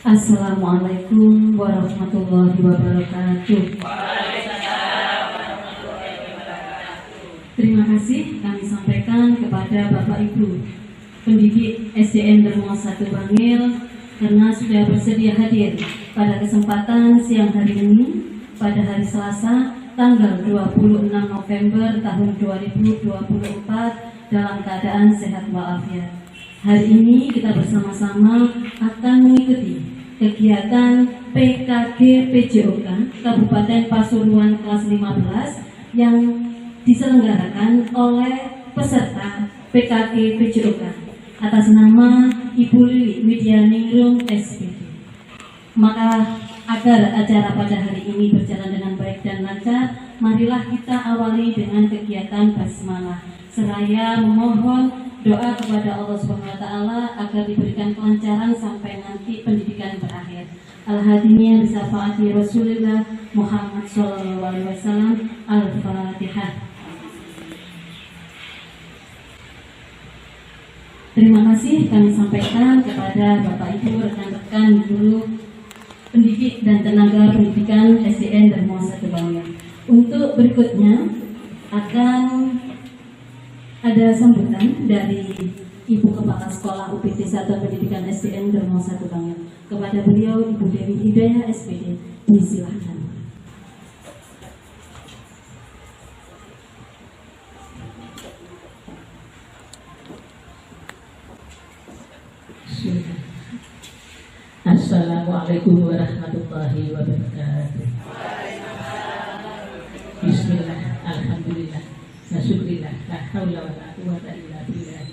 Assalamualaikum warahmatullahi wabarakatuh. Terima kasih kami sampaikan kepada Bapak Ibu pendidik SDN Dermo 1 Bangil karena sudah bersedia hadir pada kesempatan siang hari ini pada hari Selasa tanggal 26 November tahun 2024 dalam keadaan sehat walafiat. Hari ini kita bersama-sama akan mengikuti kegiatan PKG PJOK Kabupaten Pasuruan kelas 15 yang diselenggarakan oleh peserta PKG PJOK atas nama Ibu Lili Widyaningrum SPD. Maka agar acara pada hari ini berjalan dengan baik dan lancar, marilah kita awali dengan kegiatan basmalah seraya memohon doa kepada Allah Subhanahu wa taala agar diberikan kelancaran sampai nanti pendidikan berakhir. Al-hadiniya bisyafaati Rasulullah Muhammad sallallahu alaihi wasallam. Al-Fatihah. Terima kasih kami sampaikan kepada Bapak Ibu, rekan-rekan guru pendidik dan tenaga pendidikan SDN Dermo 1 Bangil. Untuk berikutnya akan ada sambutan dari Ibu Kepala Sekolah UPT Satuan Pendidikan SDN Dermo 1 Bangil. Kepada beliau Ibu Dewi Hidayah SPD, disilahkan. Assalamualaikum warahmatullahi wabarakatuh. Bismillah, alhamdulillah, syukurillah, la haula wa la quwwata illa billah.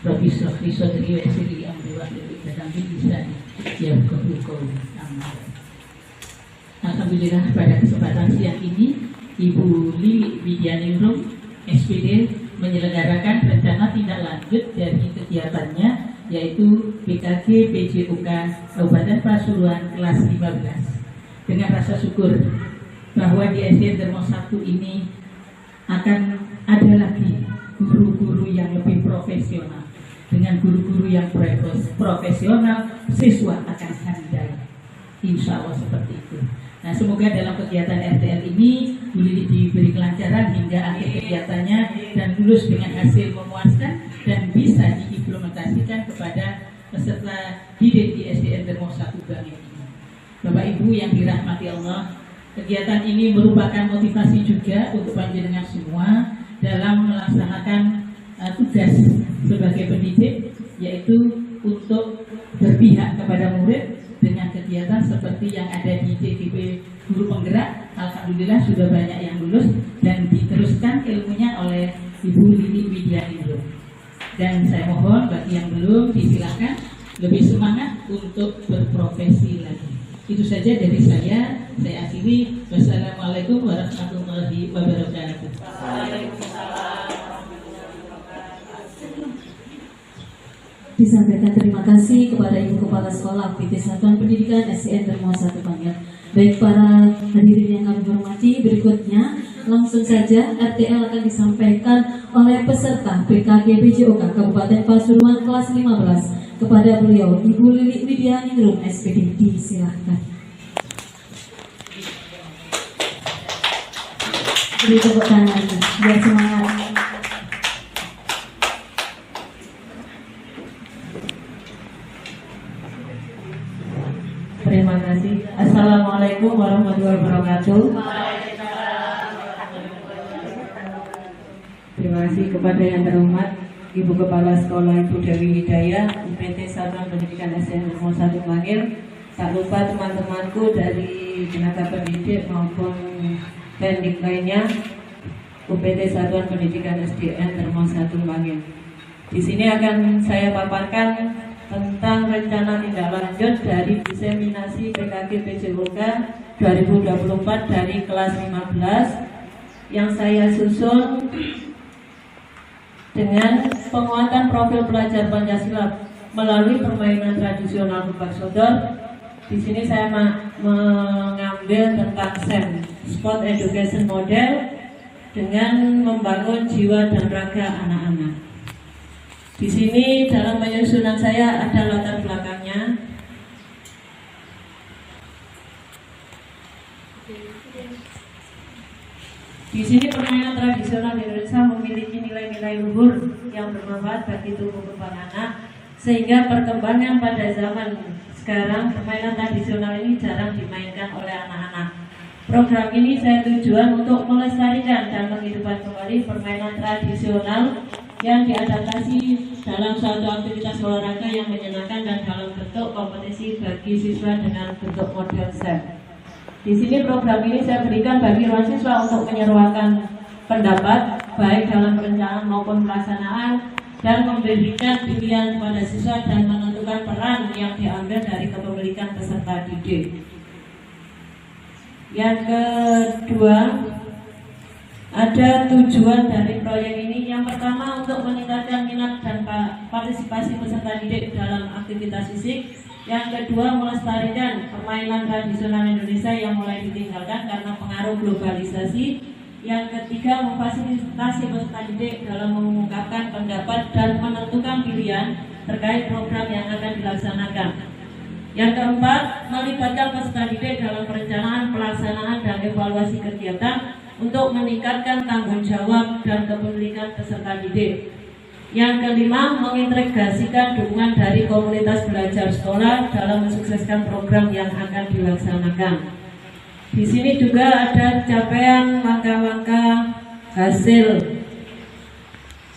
Rabbi shrah li sadri wa yassir li amri wahlul 'uqdatam min lisani yafqahu qawli. Alhamdulillah, pada kesempatan siang ini Ibu Lili Widyaningrum SPD menyelenggarakan rencana tindak lanjut dari kegiatannya, yaitu PKG PJOK Kabupaten Pasuruan kelas 15. Dengan rasa syukur bahwa di SDN Dermo 1 ini akan ada lagi guru-guru yang lebih profesional. Dengan guru-guru yang profesional, siswa akan handal. Insya Allah seperti itu. Nah, semoga dalam kegiatan RTL ini Bu Lili diberi kelancaran hingga akhir kegiatannya dan lulus dengan hasil memuaskan dan bisa diimplementasikan kepada peserta didik di SDN Dermo 1 Bangil. Bapak Ibu yang dirahmati Allah, kegiatan ini merupakan motivasi juga untuk panjenengan semua dalam melaksanakan tugas sebagai pendidik, yaitu untuk berpihak kepada murid dengan kegiatan seperti yang ada di DKP Guru Penggerak. Alhamdulillah sudah banyak yang lulus dan diteruskan ilmunya oleh Ibu Lili Widyaningrum. Dan saya mohon bagi yang belum, disilahkan lebih semangat untuk berprofesi lagi. Itu saja dari saya akhiri. Wassalamualaikum warahmatullahi wabarakatuh. Disampaikan terima kasih kepada Ibu Kepala Sekolah UPT Satuan Pendidikan SDN Dermo 1 Bangil. Baik para hadirin yang kami hormati, berikutnya langsung saja RTL akan disampaikan oleh peserta PKG PJOK Kabupaten Pasuruan kelas 15. Kepada beliau Ibu Lili Widyaningrum SPD, disilahkan. Beri tepuk tangan biar semangat. Terima kasih. Assalamualaikum warahmatullahi wabarakatuh. Terima kasih kepada yang terhormat Ibu Kepala Sekolah Ibu Dewi Hidayah UPT Satuan Pendidikan SDN Dermo 1 Bangil. Tak lupa teman-temanku dari tenaga pendidik maupun teknik lainnya UPT Satuan Pendidikan SDN Dermo 1 Bangil. Di sini akan saya paparkan tentang rencana tindak lanjut dari diseminasi PKG PJOK 2024 dari kelas 15 yang saya susun dengan penguatan profil pelajar Pancasila melalui permainan tradisional Gebak Sodor. Di sini saya mengambil tentang SEM, Sport Education Model, dengan membangun jiwa dan raga anak-anak. Di sini dalam penyusunan saya ada latar belakangnya. Di sini permainan tradisional di Indonesia memiliki nilai-nilai luhur yang bermanfaat bagi tumbuh kembang anak, sehingga perkembangan pada zaman sekarang permainan tradisional ini jarang dimainkan oleh anak-anak. Program ini saya tujuan untuk melestarikan dan menghidupkan kembali permainan tradisional yang diadaptasi dalam suatu aktivitas olahraga yang menyenangkan dan dalam bentuk kompetisi bagi siswa dengan bentuk model set. Di sini program ini saya berikan bagi ruang siswa untuk menyeruakan pendapat baik dalam perencanaan maupun pelaksanaan dan memberikan pilihan kepada siswa dan menentukan peran yang diambil dari kepemilikan peserta didik. Yang kedua, ada tujuan dari proyek ini. Yang pertama, untuk meningkatkan minat dan partisipasi peserta didik dalam aktivitas fisik. Yang kedua, melestarikan permainan tradisional Indonesia yang mulai ditinggalkan karena pengaruh globalisasi. Yang ketiga, memfasilitasi peserta didik dalam mengungkapkan pendapat dan menentukan pilihan terkait program yang akan dilaksanakan. Yang keempat, melibatkan peserta didik dalam perencanaan, pelaksanaan, dan evaluasi kegiatan untuk meningkatkan tanggung jawab dan kepemilikan peserta didik. Yang kelima, mengintegrasikan dukungan dari komunitas belajar sekolah dalam mensukseskan program yang akan dilaksanakan. Di sini juga ada capaian langkah-langkah hasil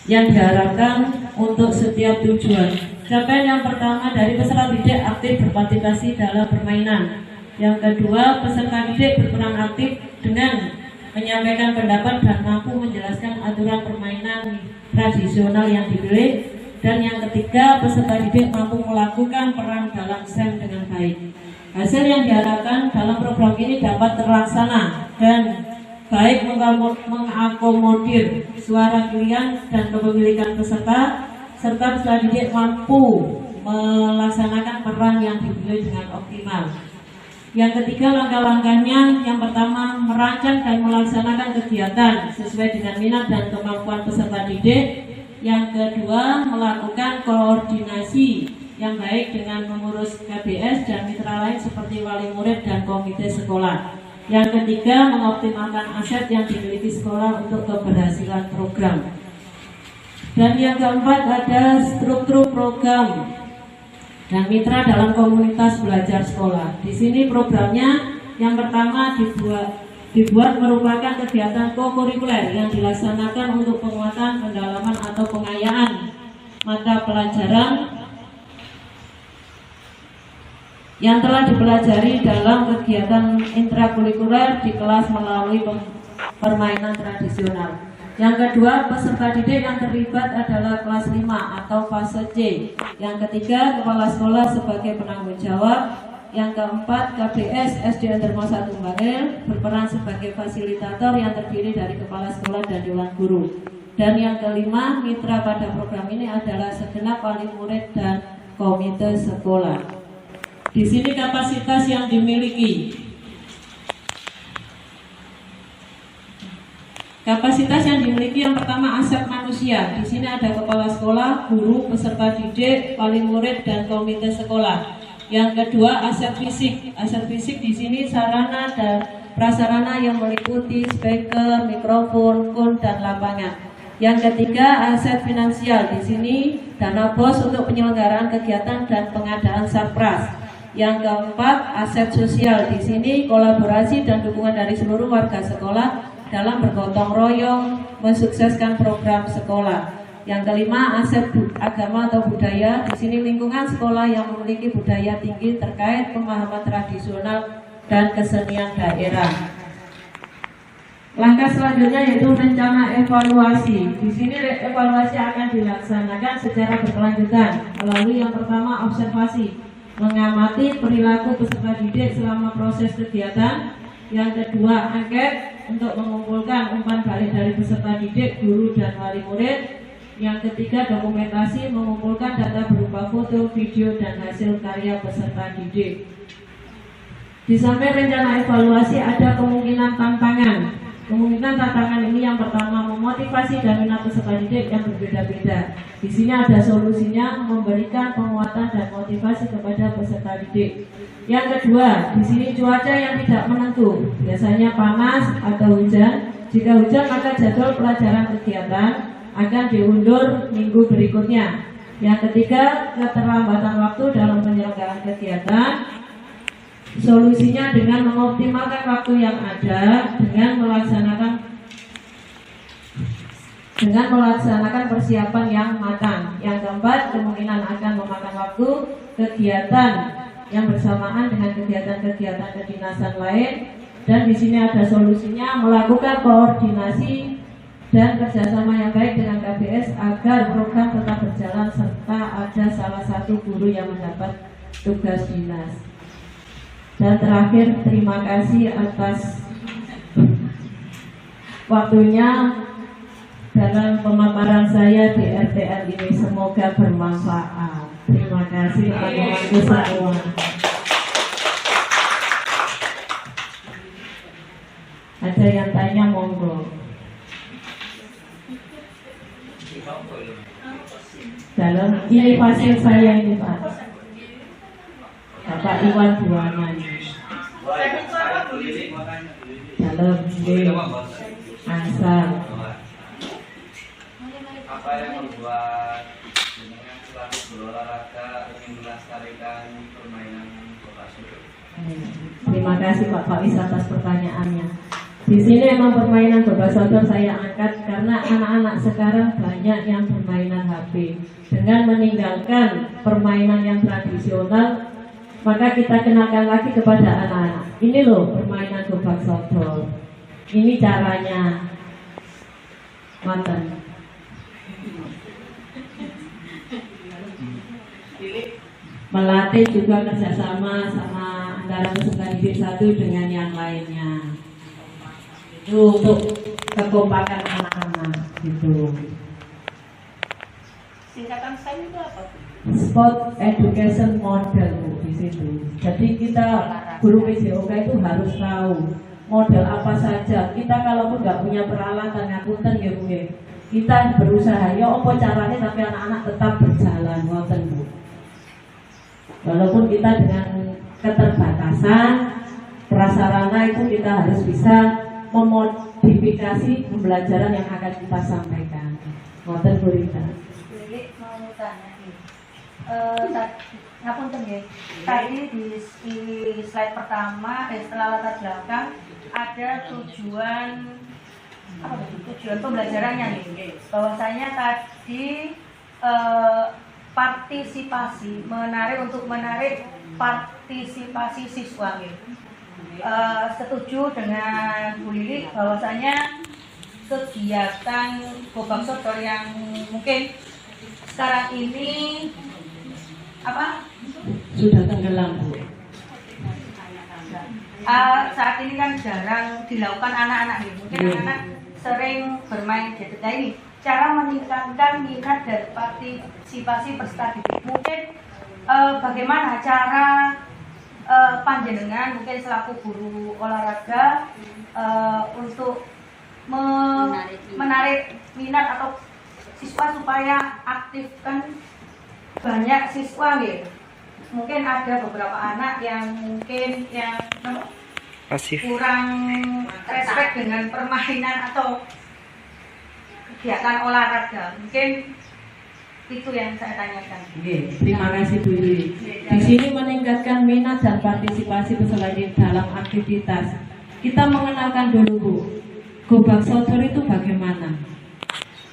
yang diharapkan untuk setiap tujuan. Capaian yang pertama, dari peserta didik aktif berpartisipasi dalam permainan. Yang kedua, peserta didik berperan aktif dengan menyampaikan pendapat dan mampu menjelaskan aturan permainan tradisional yang dipilih. Dan yang ketiga, peserta didik mampu melakukan peran dalam SEM dengan baik. Hasil yang diharapkan dalam program ini dapat terlaksana dan baik mengakomodir suara pilihan dan kepemilikan peserta, serta peserta didik mampu melaksanakan peran yang dipilih dengan optimal. Yang ketiga, langkah-langkahnya, yang pertama, merancang dan melaksanakan kegiatan sesuai dengan minat dan kemampuan peserta didik. Yang kedua, melakukan koordinasi yang baik dengan pengurus KBS dan mitra lain seperti wali murid dan komite sekolah. Yang ketiga, mengoptimalkan aset yang dimiliki sekolah untuk keberhasilan program. Dan yang keempat, ada struktur program dan mitra dalam komunitas belajar sekolah. Di sini programnya yang pertama dibuat merupakan kegiatan kokurikuler yang dilaksanakan untuk penguatan, pendalaman atau pengayaan mata pelajaran yang telah dipelajari dalam kegiatan intrakurikuler di kelas melalui permainan tradisional. Yang kedua, peserta didik yang terlibat adalah kelas 5 atau fase C. Yang ketiga, kepala sekolah sebagai penanggung jawab. Yang keempat, KBS SDN Dharma 1 Bangil berperan sebagai fasilitator yang terdiri dari kepala sekolah dan dewan guru. Dan yang kelima, mitra pada program ini adalah segenap wali murid dan komite sekolah. Di sini kapasitas yang dimiliki. Kapasitas yang dimiliki yang pertama, aset manusia. Di sini ada kepala sekolah, guru, peserta didik, wali murid, dan komite sekolah. Yang kedua, aset fisik. Aset fisik di sini sarana dan prasarana yang meliputi speaker, mikrofon, kun, dan lapangan. Yang ketiga, aset finansial. Di sini dana BOS untuk penyelenggaraan kegiatan dan pengadaan sarpras. Yang keempat, aset sosial. Di sini kolaborasi dan dukungan dari seluruh warga sekolah dalam bergotong royong mensukseskan program sekolah. Yang kelima, aset agama atau budaya. Di sini lingkungan sekolah yang memiliki budaya tinggi terkait pemahaman tradisional dan kesenian daerah. Langkah selanjutnya yaitu rencana evaluasi. Di sini evaluasi akan dilaksanakan secara berkelanjutan melalui yang pertama, observasi, mengamati perilaku peserta didik selama proses kegiatan. Yang kedua, angket untuk mengumpulkan umpan balik dari peserta didik, guru, dan wali murid. Yang ketiga, dokumentasi, mengumpulkan data berupa foto, video, dan hasil karya peserta didik. Di samping rencana evaluasi ada kemungkinan tantangan. Kemungkinan tantangan ini yang pertama, memotivasi dan minat peserta didik yang berbeda-beda. Di sini ada solusinya, memberikan penguatan dan motivasi kepada peserta didik. Yang kedua, di sini cuaca yang tidak menentu, biasanya panas atau hujan. Jika hujan maka jadwal pelajaran kegiatan akan diundur minggu berikutnya. Yang ketiga, keterlambatan waktu dalam penyelenggaraan kegiatan. Solusinya dengan mengoptimalkan waktu yang ada dengan melaksanakan persiapan yang matang. Yang keempat, kemungkinan akan memakan waktu kegiatan yang bersamaan dengan kegiatan-kegiatan kedinasan lain. Dan di sini ada solusinya, melakukan koordinasi dan kerjasama yang baik dengan KBS agar program tetap berjalan serta ada salah satu guru yang mendapat tugas dinas. Dan terakhir, terima kasih atas waktunya dalam pemaparan saya di RTL ini, semoga bermanfaat. Terima kasih teman-temanku semua. Ada yang tanya, monggo. Dalam ini pasien saya ini Pak, Bapak Iwan Buwana ini. Dalam ini Ansar. Apa yang membuat dengan selalu berolahraga ingin melestarikan permainan Gobak Sodor? Terima kasih Pak Faiz atas pertanyaannya. Di sini emang permainan Gobak Sodor saya angkat karena anak-anak sekarang banyak yang permainan HP. Dengan meninggalkan permainan yang tradisional, maka kita kenalkan lagi kepada anak-anak. Ini loh permainan Gobak Sodor. Ini caranya. Mantan. Melatih juga kerjasama sama antara peserta didik satu dengan yang lainnya. Itu untuk kekompakan anak-anak gitu. Singkatan STEM itu apa? Sport Education Model di situ. Jadi kita guru PJOK itu harus tahu model apa saja. Kita kalaupun nggak punya peralatan ngapunten ya Bu, kita berusaha ya apa caranya tapi anak-anak tetap berjalan ngoten Bu. Walaupun kita dengan keterbatasan prasarana itu kita harus bisa memodifikasi pembelajaran yang akan kita sampaikan. Ngoten Bu Rita. Jadi mau tanya nih, ngapunten ya. Tadi di slide pertama, setelah latar belakang ada tujuan pembelajarannya nih. Bahwasanya tadi partisipasi untuk menarik partisipasi siswa nih. Setuju dengan Bu Lili bahwasanya kegiatan Gobak Sodor yang mungkin sekarang ini sudah tenggelam Bu. Saat ini kan jarang dilakukan anak-anak nih. Mungkin anak-anak sering bermain gadget. Nah ini cara meningkatkan minat dan partisipasi peserta didik. Mungkin bagaimana cara panjenengan mungkin selaku guru olahraga untuk menarik minat atau siswa supaya aktifkan banyak siswa gitu. Mungkin ada beberapa anak yang mungkin kurang respect dengan permainan atau kegiatan olahraga. Mungkin itu yang saya tanyakan. Oke, terima kasih Bu Lili. Di sini meningkatkan minat dan partisipasi peserta didik dalam aktivitas. Kita mengenalkan dulu Bu, Gobak Sodor itu bagaimana.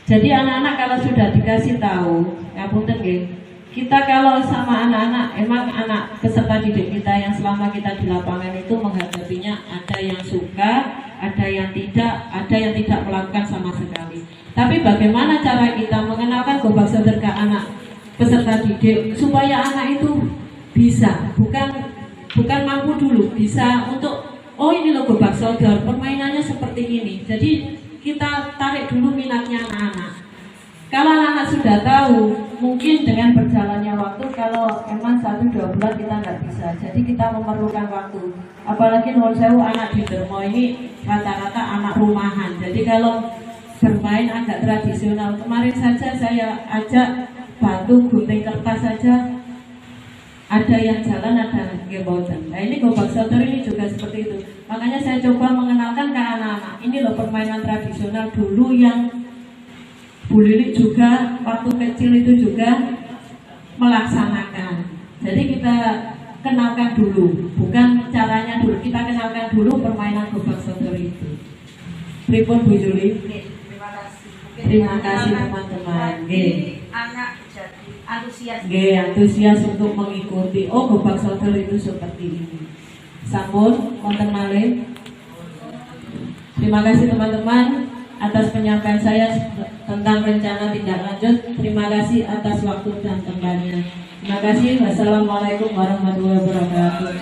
Jadi anak-anak kalau sudah dikasih tahu, ngapunten nggih, kita kalau sama anak-anak, emang anak peserta didik kita yang selama kita di lapangan itu menghadapinya ada yang suka, ada yang tidak melakukan sama sekali. Tapi bagaimana cara kita mengenalkan Gobak Sodor ke anak peserta didik supaya anak itu bisa, bukan mampu dulu, bisa untuk oh ini loh Gobak Sodor, permainannya seperti ini. Jadi kita tarik dulu minatnya anak-anak. Kalau anak-anak sudah tahu, mungkin dengan berjalannya waktu, kalau emang 1-2 bulan kita nggak bisa, jadi kita memerlukan waktu. Apalagi nuwun sewu anak di Dermo ini rata-rata anak rumahan. Jadi kalau bermain agak tradisional, kemarin saja saya ajak bantu gunting kertas saja ada yang jalan, ada yang boten. Nah ini gobak sodor ini juga seperti itu. Makanya saya coba mengenalkan ke anak-anak. Ini loh permainan tradisional dulu yang Bu Lili juga waktu kecil itu juga melaksanakan. Jadi kita kenalkan dulu, bukan caranya dulu. Kita kenalkan dulu permainan gobak sodor itu. Pripun Bu Juli? Terima kasih. Terima kasih teman-teman. Anak jadi antusias. Antusias untuk mengikuti. Oh, gobak sodor itu seperti ini. Sampun, wonten malih. Terima kasih teman-teman atas penyampaian saya tentang rencana tindak lanjut. Terima kasih atas waktu dan tempatnya. Terima kasih. Wassalamualaikum warahmatullahi wabarakatuh.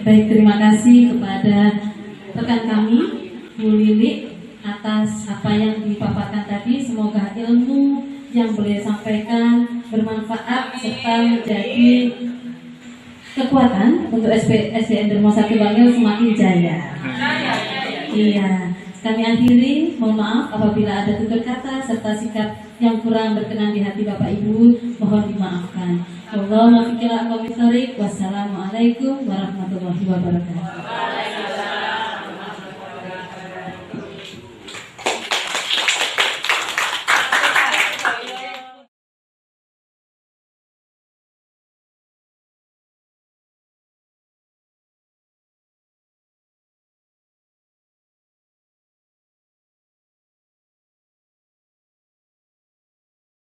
Baik, terima kasih kepada rekan kami Bu Lili atas apa yang dipaparkan tadi. Semoga ilmu yang beliau sampaikan bermanfaat serta menjadi kekuatan untuk SDN Dermo 1 Bangil semakin jaya. Iya, kami akhiri. Mohon maaf apabila ada tutur kata serta sikap yang kurang berkenan di hati Bapak Ibu, mohon dimaafkan. Wassalamualaikum warahmatullahi wabarakatuh.